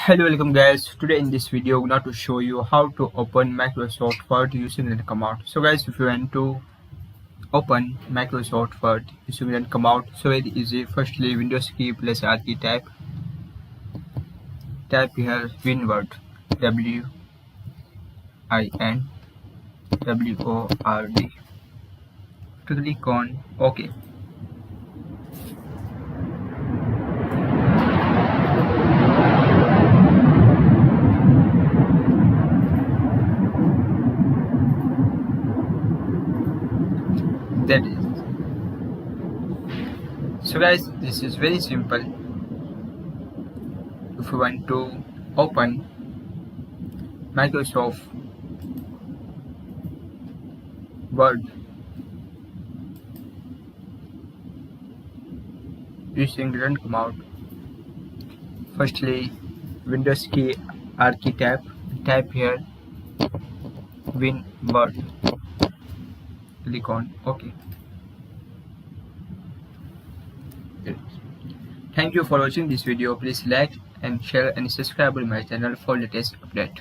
Hello, welcome guys. Today in this video, I'm going to show you how to open Microsoft Word using the command. So guys, if you want to open Microsoft Word using the command, so very easy. Firstly, Windows key plus R key type here WinWord, WinWord. Click on OK. That is. So guys, this is very simple. If you want to open Microsoft Word using run command, firstly Windows key R key type here WinWord. Click on OK. Thank you for watching this video. Please like and share and subscribe to my channel for latest update.